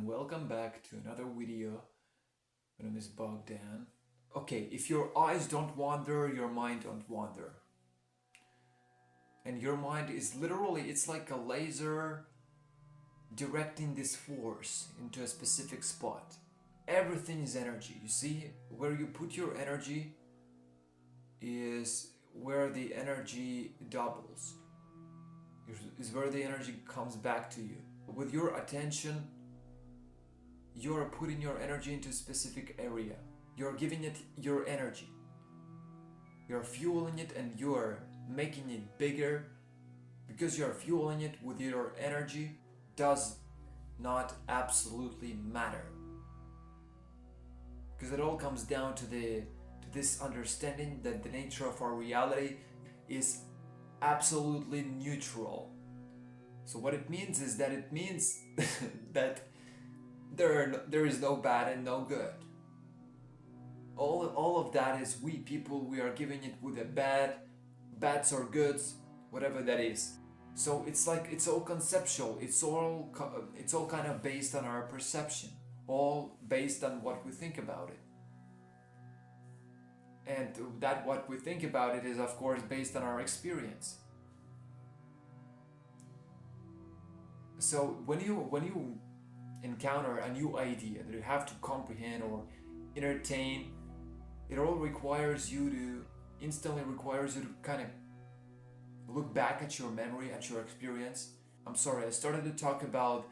welcome back to another video. My name is Bogdan. Okay, if your eyes don't wander, your mind don't wander. And your mind is literally, it's like a laser directing this force into a specific spot. Everything is energy. You see, where you put your energy is where the energy doubles, is where the energy comes back to you. With your attention, you're putting your energy into a specific area. You're giving it your energy. You're fueling it and you're making it bigger. Because you're fueling it with your energy does not absolutely matter. Because it all comes down to this understanding that the nature of our reality is absolutely neutral. So what it means is that that there is no bad and no good. All of that is we people, we are giving it with a bads or goods, whatever that is. So it's like it's all conceptual. It's all kind of based on our perception, all based on what we think about it. And that what we think about it is of course based on our experience. So when you encounter a new idea that you have to comprehend or entertain, it all instantly requires you to kind of look back at your memory, at your experience. I'm sorry, I started to talk about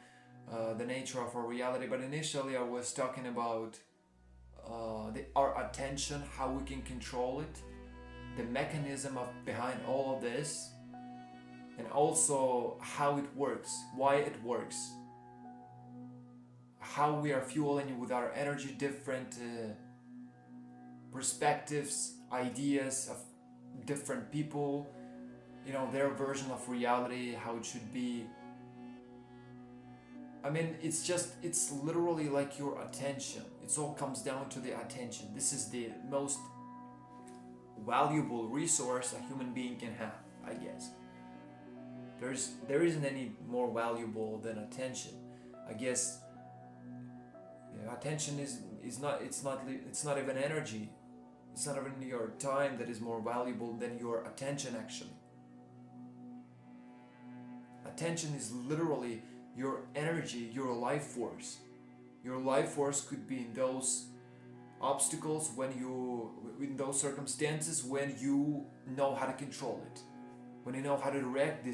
the nature of our reality, but initially I was talking about our attention, how we can control it, the mechanism behind all of this, and also how it works, why it works, how we are fueling with our energy different perspectives, ideas of different people, their version of reality, how it should be. I mean, it's literally like your attention. It all comes down to the attention. This is the most valuable resource a human being can have, I guess. There isn't any more valuable than attention. I guess attention is not even energy. It's not even your time that is more valuable than your attention actually. Attention is literally your energy, your life force. Your life force could be in those obstacles, in those circumstances when you know how to control it, when you know how to direct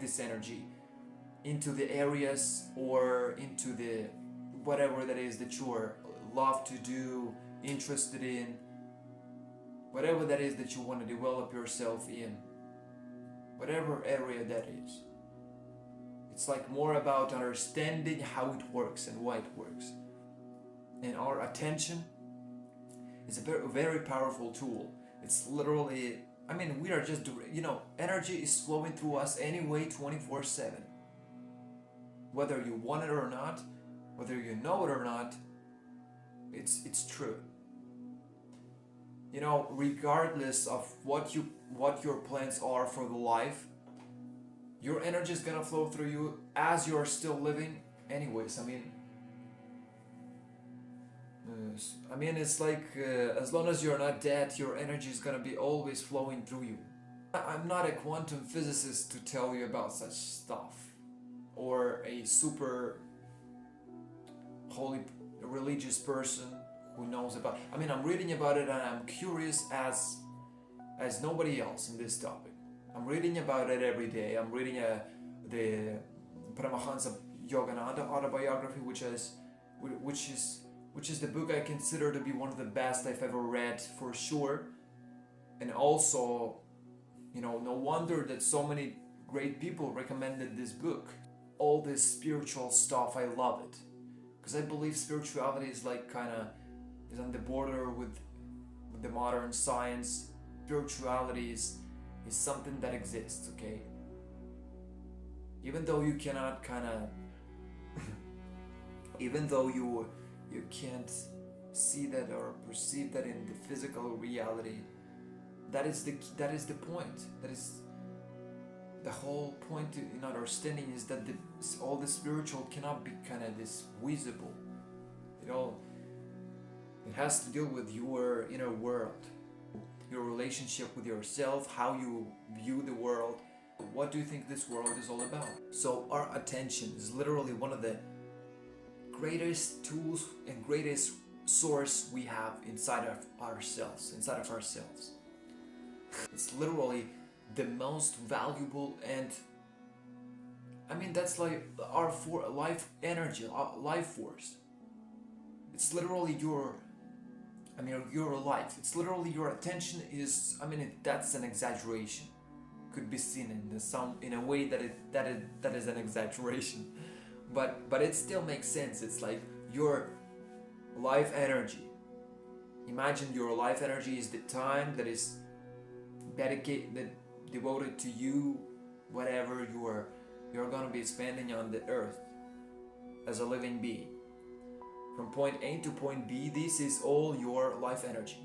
this energy into the areas or into the whatever that is that you love to do, interested in, whatever that is that you want to develop yourself in, whatever area that is. It's like more about understanding how it works and why it works. And our attention is a very, very powerful tool. It's literally, we are just, energy is flowing through us anyway 24/7. Whether you want it or not, whether you know it or not, it's true. Regardless of what your plans are for the life, your energy is gonna flow through you as you're still living anyways. It's like as long as you're not dead, your energy is gonna be always flowing through you. I'm not a quantum physicist to tell you about such stuff, or a super holy religious person who knows about. I'm reading about it and I'm curious as nobody else in this topic. I'm reading about it every day. I'm reading the Paramahansa Yogananda autobiography, which is the book I consider to be one of the best I've ever read for sure. And also, no wonder that so many great people recommended this book. All this spiritual stuff, I love it, because I believe spirituality is like is on the border with the modern science. Spirituality is something that exists, okay? Even though you cannot even though you can't see that or perceive that in the physical reality, that is the point. That is the whole point in understanding, is that all the spiritual cannot be kind of this visible. It all, it has to deal with your inner world, your relationship with yourself, how you view the world. What do you think this world is all about? So our attention is literally one of the greatest tools and greatest source we have inside of ourselves. It's literally the most valuable, and I mean that's like our life energy, our life force. It's literally your life. It's literally your attention is. That's an exaggeration. Could be seen in a way that is an exaggeration, but it still makes sense. It's like your life energy. Imagine your life energy is the time that is devoted to you, whatever you're gonna be spending on the earth as a living being. From point A to point B, this is all your life energy.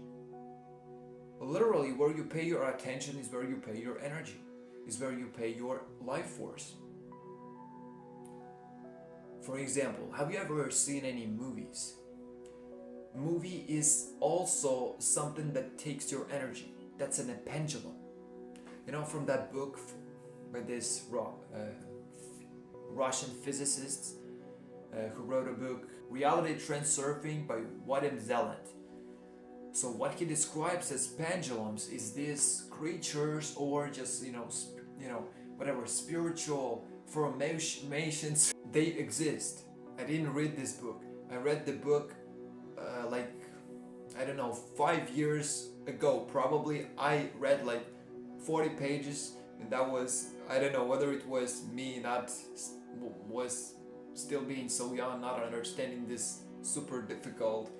Literally, where you pay your attention is where you pay your energy, is where you pay your life force. For example, have you ever seen any movies? Movie is also something that takes your energy. That's in a pendulum. From that book by this Russian physicist who wrote a book, Reality Transurfing by Vadim Zeland. So what he describes as pendulums is these creatures, or just whatever spiritual formations. They exist. I didn't read this book. I read the book 5 years ago probably. I read like 40 pages, and that was, I don't know whether it was me was still being so young, not understanding this super difficult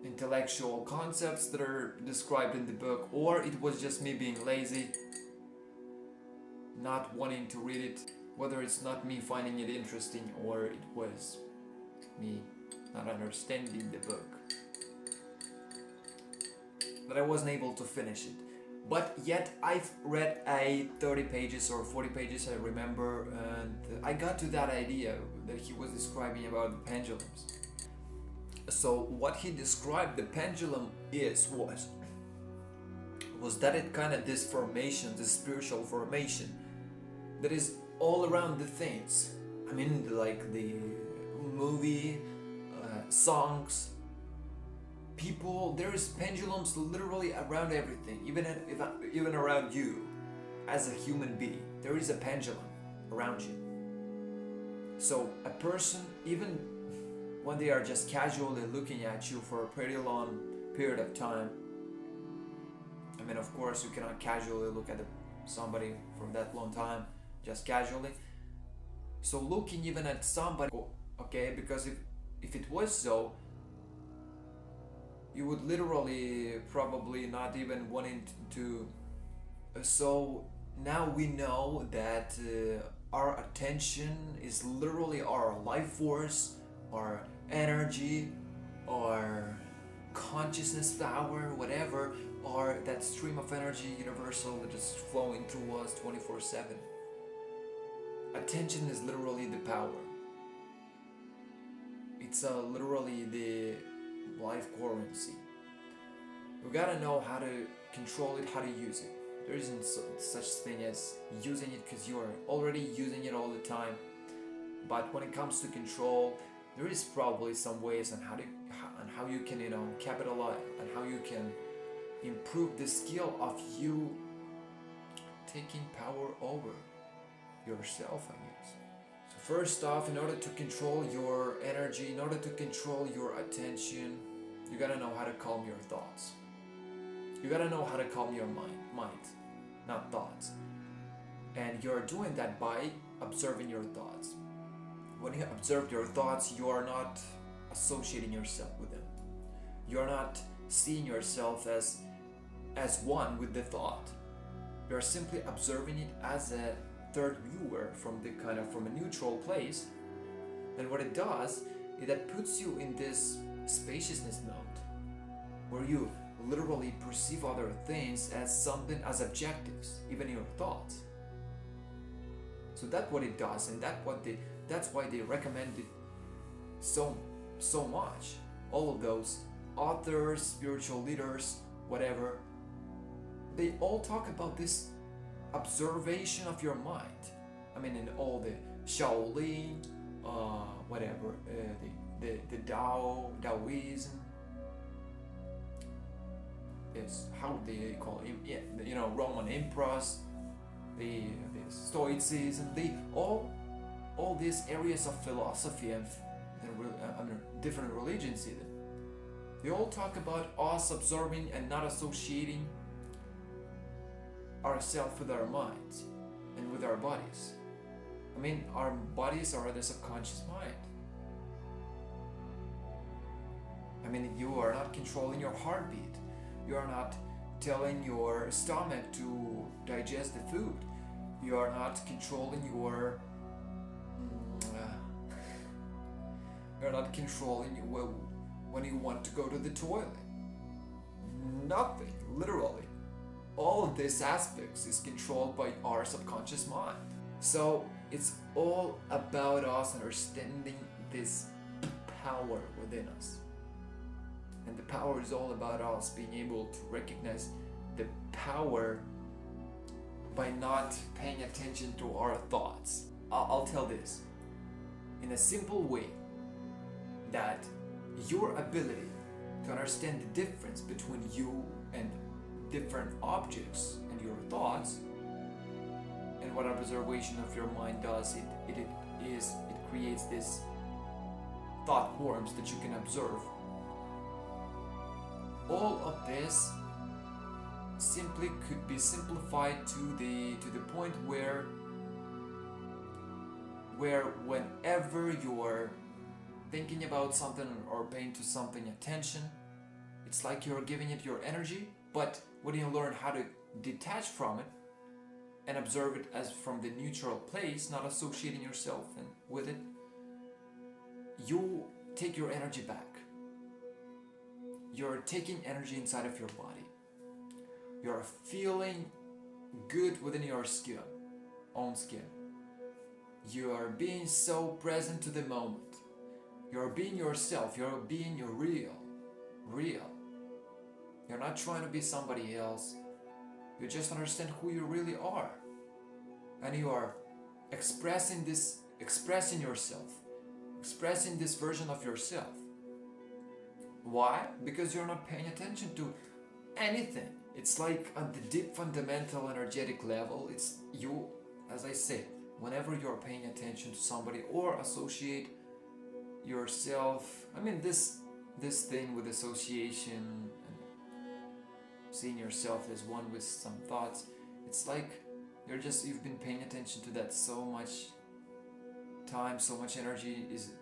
intellectual concepts that are described in the book, or it was just me being lazy, not wanting to read it, whether it's not me finding it interesting or it was me not understanding the book, that I wasn't able to finish it. But yet I've read 30 pages or 40 pages, I remember, and I got to that idea that he was describing about the pendulums. So what he described the pendulum was that it kind of this formation, this spiritual formation that is all around the things. Like the movie, songs, people. There is pendulums literally around everything, even around you as a human being. There is a pendulum around you. So a person, even when they are just casually looking at you for a pretty long period of time, of course you cannot casually look at somebody for that long time, just casually. So looking even at somebody, okay, because if it was so, you would literally probably not even wanting to. So now we know that our attention is literally our life force, our energy, our consciousness power, whatever, or that stream of energy, universal, that is flowing through us 24/7. Attention is literally the power. It's literally the life currency. We gotta know how to control it, how to use it. There isn't such thing as using it because you are already using it all the time. But when it comes to control, there is probably some ways on how you can capitalize, and how you can improve the skill of you taking power over yourself, I guess. So first off, in order to control your energy, in order to control your attention, you gotta know how to calm your thoughts. You gotta know how to calm your mind, not thoughts. And you're doing that by observing your thoughts. When you observe your thoughts, you are not associating yourself with them. You're not seeing yourself as one with the thought. You're simply observing it as a third viewer from a neutral place. And what it does is that puts you in this spaciousness mode, where you literally perceive other things as objectives, even your thoughts. So that's what it does, and that's why they recommend it so much. All of those authors, spiritual leaders, whatever, they all talk about this observation of your mind. I mean, in all the Shaolin, whatever, the Taoism, is how they call it, yeah, Roman emperors, the Stoicism, all these areas of philosophy and different religions even. They all talk about us observing and not associating ourselves with our minds and with our bodies. I mean, our bodies are the subconscious mind. I mean, you are not controlling your heartbeat. You are not telling your stomach to digest the food. You are not controlling your you're not controlling when you want to go to the toilet. Nothing, literally. All of these aspects is controlled by our subconscious mind. So it's all about us understanding this power within us. And the power is all about us being able to recognize the power by not paying attention to our thoughts. I'll tell this in a simple way, that your ability to understand the difference between you and different objects and your thoughts, and what observation of your mind does, it creates this thought forms that you can observe. All of this simply could be simplified to the point where whenever you're thinking about something or paying to something attention, it's like you're giving it your energy, but when you learn how to detach from it and observe it as from the neutral place, not associating yourself with it, you take your energy back. You're taking energy inside of your body. You're feeling good within your own skin. You are being so present to the moment. You're being yourself. You're being your real. You're not trying to be somebody else. You just understand who you really are. And you are expressing yourself. Expressing this version of yourself. Why? Because you're not paying attention to anything. It's like on the deep fundamental energetic level, it's you, as I said, whenever you're paying attention to somebody or associate yourself, I mean this thing with association and seeing yourself as one with some thoughts, it's like you've been paying attention to that so much time, so much energy is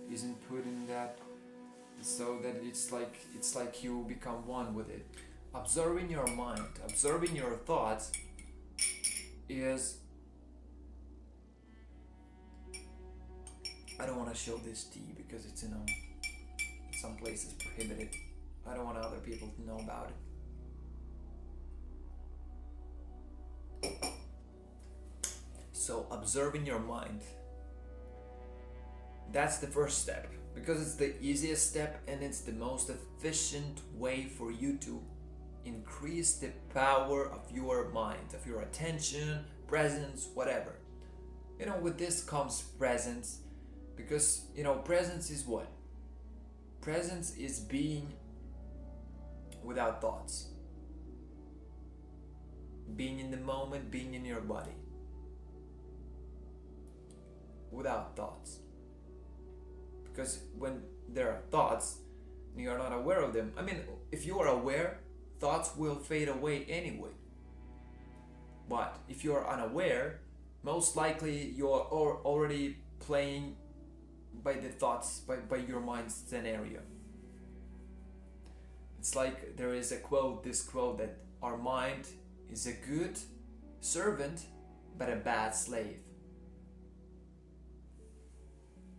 input in that, so that it's like you become one with it. Observing your mind, observing your thoughts is, I don't want to show this to you because it's in some places prohibited. I don't want other people to know about it. So observing your mind, that's the first step, because it's the easiest step and it's the most efficient way for you to increase the power of your mind, of your attention, presence, whatever. With this comes presence, because presence is what? Presence is being without thoughts, being in the moment, being in your body without thoughts. Because when there are thoughts and you are not aware of them, I mean, if you are aware, thoughts will fade away anyway. But if you are unaware, most likely you are already playing by the thoughts, by your mind's scenario. It's like there is this quote that our mind is a good servant but a bad slave.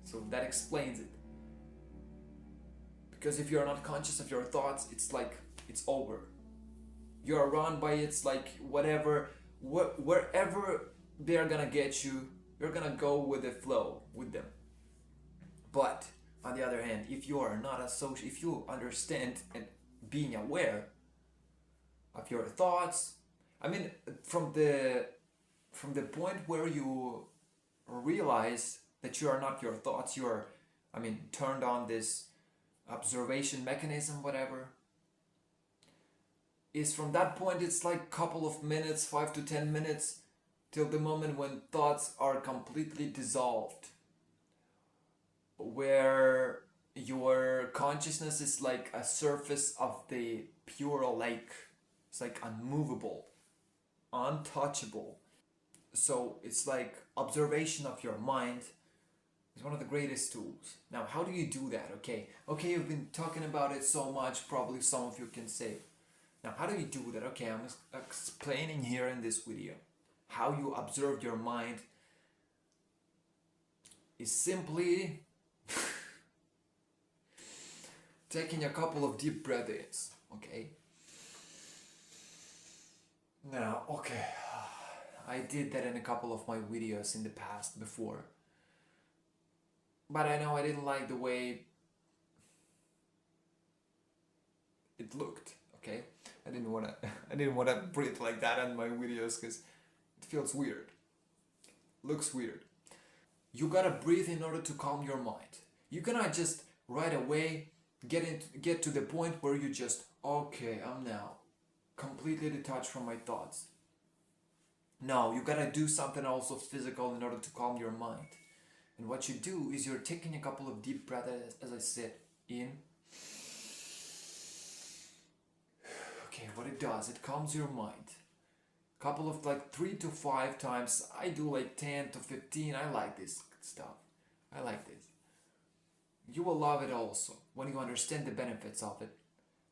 So that explains it. Because if you're not conscious of your thoughts, it's like it's over. You're run by it's like wherever they're gonna get you. You're gonna go with the flow with them. But on the other hand, if you are not a social, if you understand and being aware of your thoughts, I mean, from the from the point where you realize that you are not your thoughts, you are, I mean, turned on this observation mechanism, whatever, is from that point it's like couple of minutes, 5 to 10 minutes, till the moment when thoughts are completely dissolved, where your consciousness is like a surface of the pure lake. It's like unmovable, untouchable. So it's like observation of your mind is one of the greatest tools. Now, how do you do that? Okay, you've been talking about it so much, probably some of you can say. Now, how do you do that? Okay, I'm explaining here in this video. How you observe your mind is simply taking a couple of deep breath-ins, okay? Now, okay, I did that in a couple of my videos in the past before. But I know I didn't like the way it looked, okay? I didn't wanna breathe like that in my videos because it feels weird. Looks weird. You gotta breathe in order to calm your mind. You cannot just right away get to the point where you just, okay, I'm now completely detached from my thoughts. No, you gotta do something also physical in order to calm your mind. And what you do is you're taking a couple of deep breaths, as I said, in. Okay, what it does, it calms your mind. Couple of like 3 to 5 times. I do like 10 to 15. I like this stuff. I like this. You will love it also when you understand the benefits of it.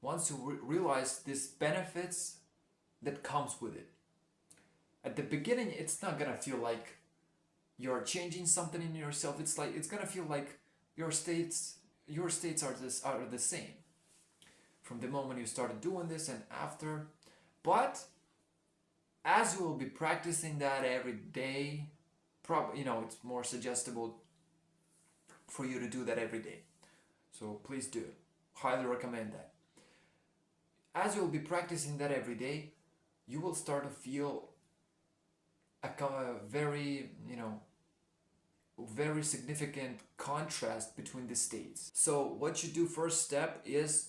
Once you realize these benefits that comes with it. At the beginning, it's not gonna feel like you're changing something in yourself. It's gonna feel like your states are the same from the moment you started doing this and after. But as you will be practicing that every day, probably it's more suggestible for you to do that every day. So please do. Highly recommend that. As you will be practicing that every day, you will start to feel a very, very significant contrast between the states. So what you do first step is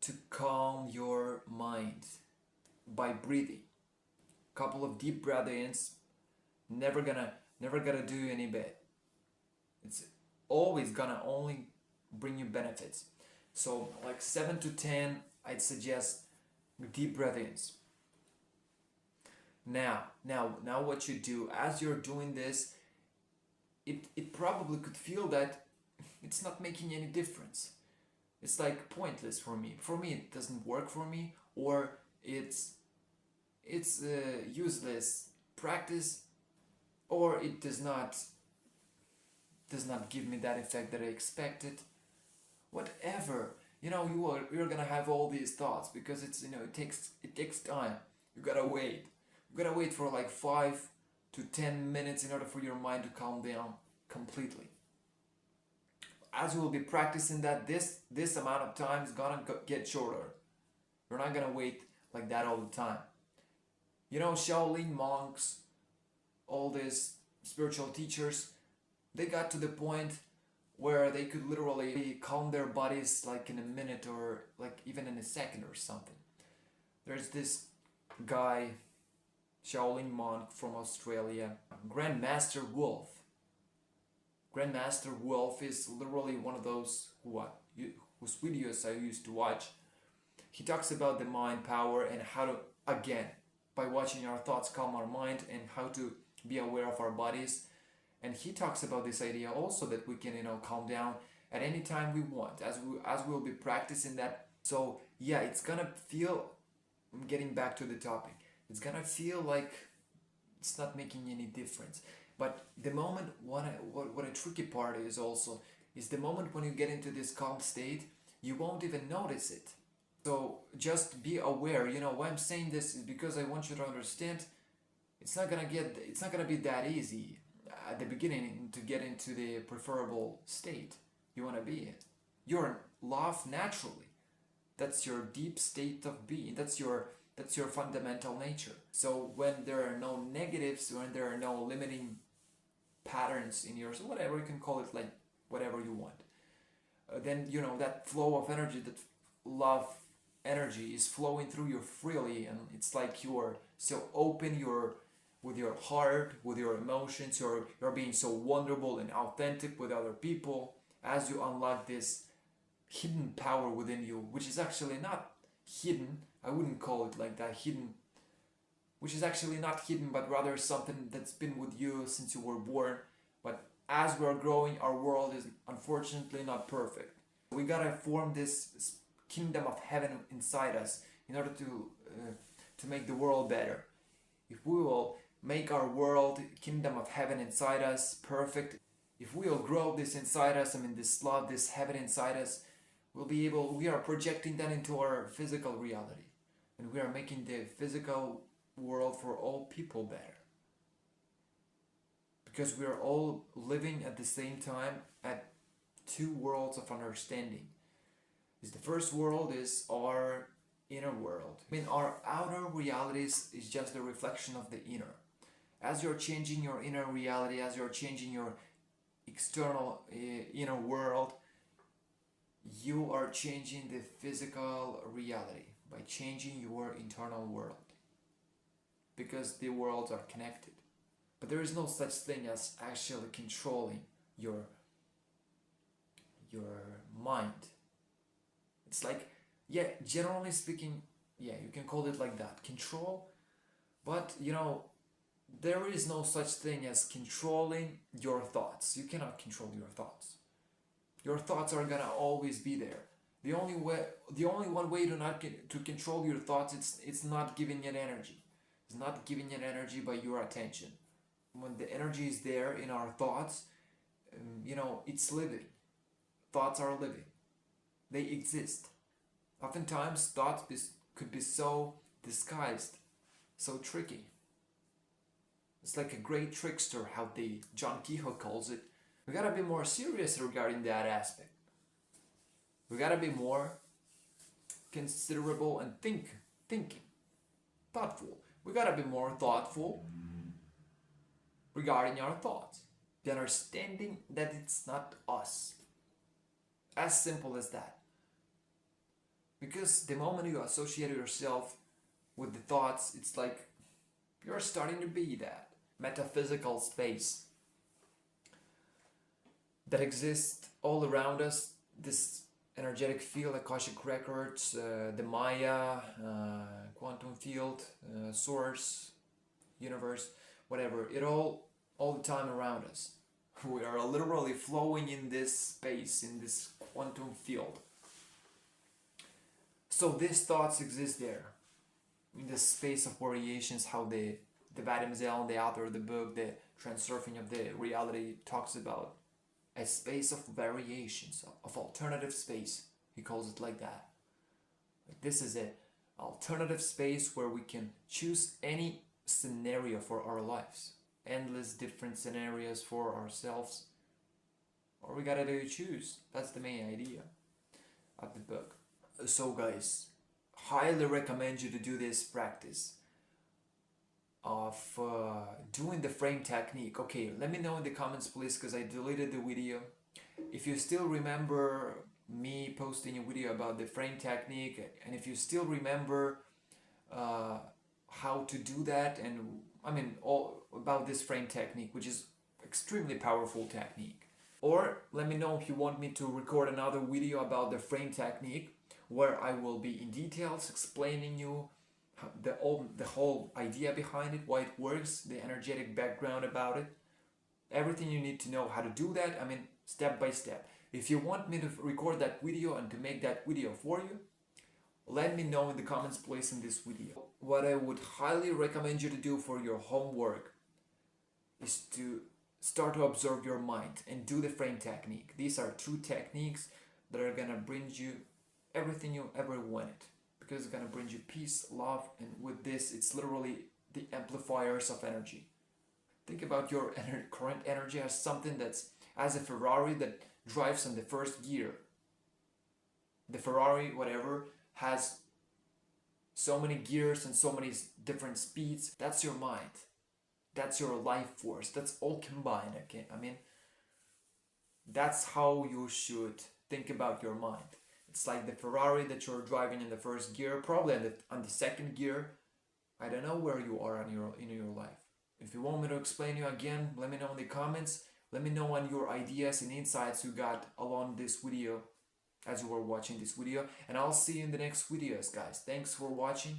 to calm your mind by breathing. Couple of deep breath-ins, never gonna do you any bad. It's always gonna only bring you benefits. So like 7 to 10, I'd suggest deep breath-ins. Now what you do as you're doing this, it probably could feel that it's not making any difference. It's like pointless for me. For me, it doesn't work for me, or it's useless practice, or it does not give me that effect that I expected. Whatever, you're gonna have all these thoughts because it's it takes time. You gotta wait. You gotta wait for like 5 to 10 minutes in order for your mind to calm down completely. As you will be practicing that, this amount of time is gonna get shorter. You're not gonna wait like that all the time. Shaolin monks, all these spiritual teachers, they got to the point where they could literally calm their bodies like in a minute or like even in a second or something. There's this guy, Shaolin monk from Australia, Grandmaster Wolf. Grandmaster Wolf is literally one of those whose videos I used to watch. He talks about the mind power and how to, again, by watching our thoughts calm our mind and how to be aware of our bodies. And he talks about this idea also that we can, calm down at any time we want as we'll be practicing that. So yeah, it's gonna feel, I'm getting back to the topic, it's gonna feel like it's not making any difference. But the moment, what a tricky part is also, is the moment when you get into this calm state, you won't even notice it. So just be aware. Why I'm saying this is because I want you to understand it's not gonna be that easy at the beginning to get into the preferable state you want to be in. You're in love naturally. That's your deep state of being. That's your fundamental nature. So when there are no negatives, when there are no limiting patterns in yours, whatever you can call it, like whatever you want, then you know that flow of energy, that love energy is flowing through you freely, and it's like you're so open, you're with your heart, with your emotions, you're being so vulnerable and authentic with other people as you unlock this hidden power within you, which is actually not hidden. I wouldn't call it like that, hidden, which is actually not hidden, but rather something that's been with you since you were born. But as we're growing, our world is unfortunately not perfect. We gotta form this kingdom of heaven inside us in order to make the world better. If we will make our world, kingdom of heaven inside us, perfect, if we will grow this inside us, I mean this love, this heaven inside us, we are projecting that into our physical reality. And we are making the physical world for all people better. Because we are all living at the same time at two worlds of understanding. The first world is our inner world. I mean, our outer realities is just a reflection of the inner. As you're changing your inner reality, as you're changing your external inner world, you are changing the physical reality by changing your internal world. Because the worlds are connected. But there is no such thing as actually controlling your mind. It's like, yeah, generally speaking, yeah, you can call it like that, control. But you know, there is no such thing as controlling your thoughts. You cannot control your thoughts. Your thoughts are gonna always be there. The only one way to control your thoughts, it's not giving it energy. It's not giving it energy by your attention. When the energy is there in our thoughts, you know, it's living. Thoughts are living. They exist. Oftentimes, thoughts could be so disguised, so tricky. It's like a great trickster, how John Quixote calls it. We gotta be more serious regarding that aspect. We gotta be more considerable and thinking, thoughtful. We gotta be more thoughtful regarding our thoughts. The understanding that it's not us. As simple as that. Because the moment you associate yourself with the thoughts, it's like you're starting to be that metaphysical space that exists all around us. This energetic field, Akashic records, the Maya, quantum field, source, universe, whatever. It all the time around us. We are literally flowing in this space, in this quantum field. So these thoughts exist there, in the space of variations, how the Vadim Zel, the author of the book, the Transurfing of the Reality, talks about a space of variations, of alternative space. He calls it like that. This is an alternative space where we can choose any scenario for our lives. Endless different scenarios for ourselves. All we gotta do is choose. That's the main idea of the book. So guys, highly recommend you to do this practice of doing the frame technique. Okay, let me know in the comments please, because I deleted the video. If you still remember me posting a video about the frame technique, and if you still remember how to do that, and I mean all about this frame technique, which is extremely powerful technique. Or let me know if you want me to record another video about the frame technique, where I will be in details explaining you the whole idea behind it, why it works, the energetic background about it, everything you need to know how to do that, I mean step by step. If you want me to record that video and to make that video for you, let me know in the comments please in this video. What I would highly recommend you to do for your homework is to start to observe your mind and do the frame technique. These are two techniques that are gonna bring you everything you ever wanted, because it's gonna bring you peace, love, and with this it's literally the amplifiers of energy. Think about your current energy as something that's as a Ferrari that drives in the first gear. The Ferrari, whatever, has so many gears and so many different speeds. That's your mind. That's your life force. That's all combined. Okay, I mean, that's how you should think about your mind. It's like the Ferrari that you're driving in the first gear, probably on the second gear. I don't know where you are in your life. If you want me to explain you again, let me know in the comments. Let me know on your ideas and insights you got along this video as you were watching this video. And I'll see you in the next videos, guys. Thanks for watching.